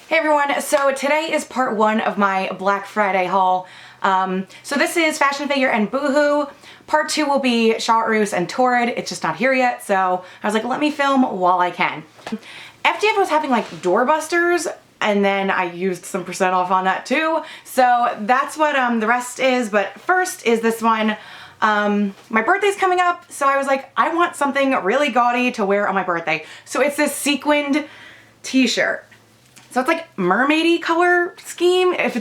Hey everyone, so today is part one of my Black Friday haul. So this is Fashion Figure and BooHoo. Part two will be Charlotte Russe and Torrid. It's just not here yet, so I was like, let me film while I can. FDF was having like doorbusters, and then I used some percent off on that too. So that's what the rest is, but first is this one. My birthday's coming up, so I was like, I want something really gaudy to wear on my birthday. So it's this sequined T-shirt. So it's like mermaidy color scheme, if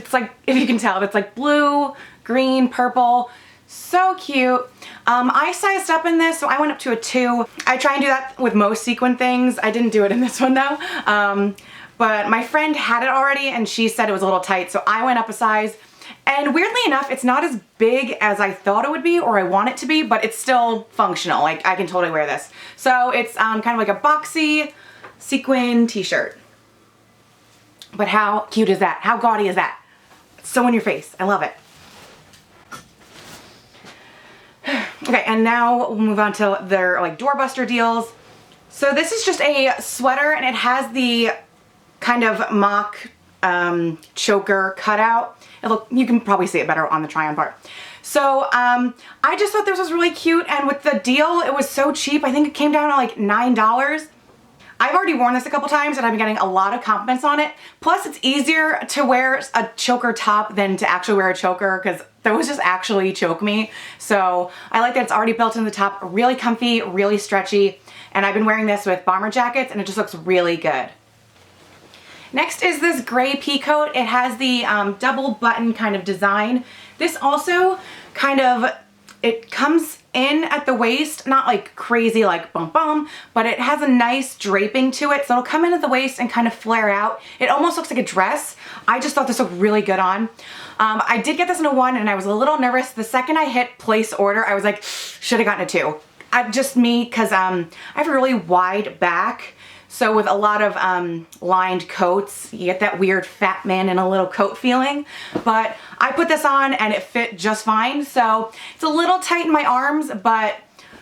you can tell, it's like blue, green, purple, so cute. I sized up in this, so I went up to a 2. I try and do that with most sequin things. I didn't do it in this one though. But my friend had it already and she said it was a little tight, so I went up a size. And weirdly enough, it's not as big as I thought it would be or I want it to be, but it's still functional. Like, I can totally wear this. So it's kind of like a boxy sequin t-shirt. But how cute is that? How gaudy is that? It's so in your face. I love it. Okay, and now we'll move on to their like doorbuster deals. So this is just a sweater and it has the kind of mock choker cutout. You can probably see it better on the try-on part. So I just thought this was really cute, and with the deal, it was so cheap. I think it came down to like $9. I've already worn this a couple times and I've been getting a lot of compliments on it. Plus it's easier to wear a choker top than to actually wear a choker because those just actually choke me. So I like that it's already built in the top, really comfy, really stretchy. And I've been wearing this with bomber jackets and it just looks really good. Next is this gray pea coat. It has the double button kind of design. This also kind of, it comes in at the waist, not like crazy like bum bum, but it has a nice draping to it. So it'll come in at the waist and kind of flare out. It almost looks like a dress. I just thought this looked really good on. I did get this in a 1 and I was a little nervous. The second I hit place order, I was like, should have gotten a 2. Just me, because I have a really wide back. So with a lot of lined coats, you get that weird fat man in a little coat feeling. But I put this on and it fit just fine. So it's a little tight in my arms, but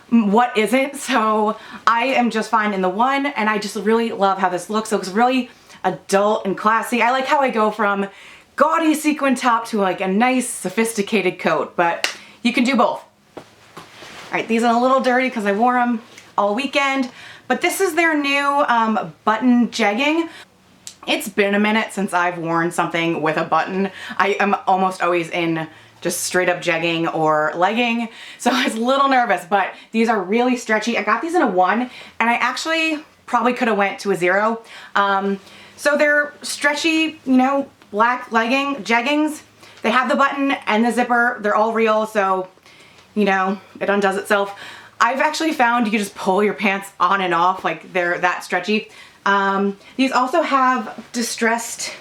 what isn't? So I am just fine in the 1, and I just really love how this looks. It looks really adult and classy. I like how I go from gaudy sequin top to like a nice sophisticated coat, but you can do both. All right, these are a little dirty because I wore them all weekend. But this is their new button jegging. It's been a minute since I've worn something with a button. I am almost always in just straight up jegging or legging. So I was a little nervous, but these are really stretchy. I got these in a 1 and I actually probably could have went to a 0. So they're stretchy, you know, black jeggings. They have the button and the zipper. They're all real, so, you know, it undoes itself. I've actually found you can just pull your pants on and off, like they're that stretchy. These also have distressed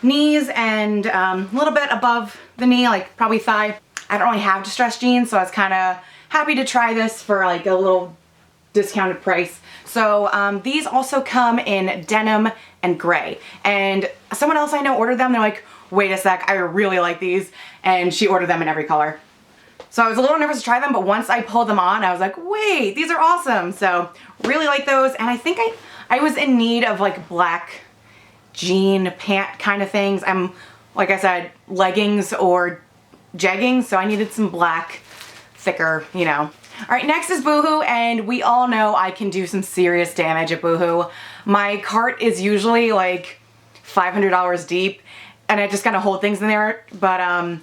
knees and a little bit above the knee, like probably thigh. I don't really have distressed jeans, so I was kind of happy to try this for like a little discounted price. So these also come in denim and gray. And someone else I know ordered them. They're like, wait a sec, I really like these. And she ordered them in every color. So I was a little nervous to try them, but once I pulled them on, I was like, wait, these are awesome. So really like those. And I think I was in need of like black jean pant kind of things. I'm, like I said, leggings or jeggings, so I needed some black, thicker, you know. All right, next is BooHoo, and we all know I can do some serious damage at BooHoo. My cart is usually like $500 deep, and I just kind of hold things in there, but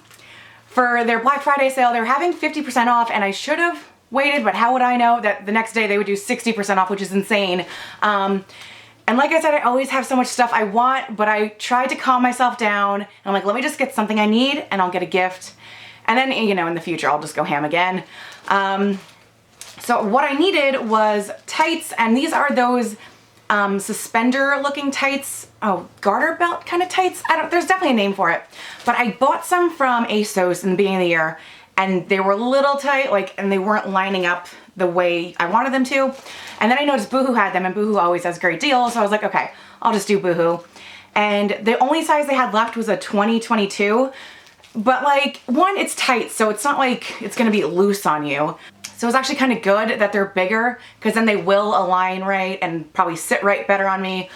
for their Black Friday sale, they're having 50% off, and I should have waited, but how would I know that the next day they would do 60% off, which is insane. And like I said, I always have so much stuff I want, but I tried to calm myself down, and I'm like, let me just get something I need, and I'll get a gift. And then, you know, in the future, I'll just go ham again. So what I needed was tights, and these are those suspender looking tights. Oh, garter belt kind of tights. There's definitely a name for it. But I bought some from ASOS in the beginning of the year, and they were a little tight, like, and they weren't lining up the way I wanted them to. And then I noticed BooHoo had them, and BooHoo always has great deals, so I was like, okay, I'll just do BooHoo. And the only size they had left was a 20-22. But like, one, it's tight, so it's not like it's gonna be loose on you. So it's actually kind of good that they're bigger, because then they will align right and probably sit right better on me.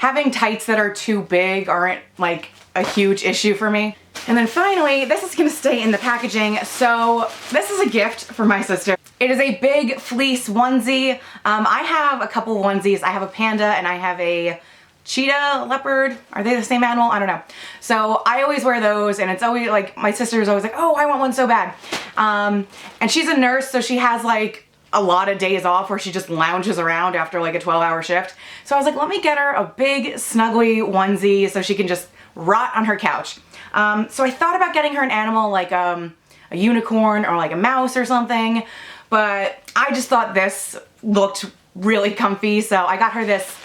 having tights that are too big aren't like a huge issue for me. And then finally, this is gonna stay in the packaging. So this is a gift for my sister. It is a big fleece onesie. I have a couple onesies. I have a panda and I have a cheetah leopard. Are they the same animal? I don't know. So I always wear those, and it's always like, my sister's always like, oh, I want one so bad. And she's a nurse, so she has like a lot of days off where she just lounges around after like a 12-hour shift. So I was like, let me get her a big snuggly onesie so she can just rot on her couch. So I thought about getting her an animal like a unicorn or like a mouse or something, but I just thought this looked really comfy, so I got her this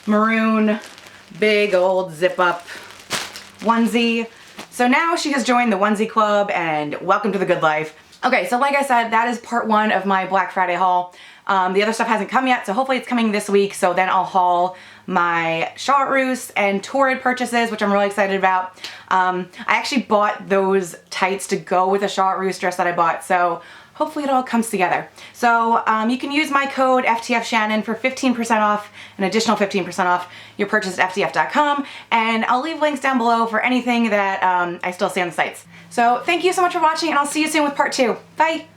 maroon big old zip up onesie. So now she has joined the onesie club, and welcome to the good life. Okay, so like I said, that is part one of my Black Friday haul. The other stuff hasn't come yet, so hopefully it's coming this week, so then I'll haul my Charlotte Russe and Torrid purchases, which I'm really excited about. I actually bought those tights to go with the Charlotte Russe dress that I bought, so hopefully it all comes together. So you can use my code FTFShannon for 15% off, an additional 15% off your purchase at FTF.com, and I'll leave links down below for anything that I still see on the sites. So thank you so much for watching, and I'll see you soon with part two. Bye!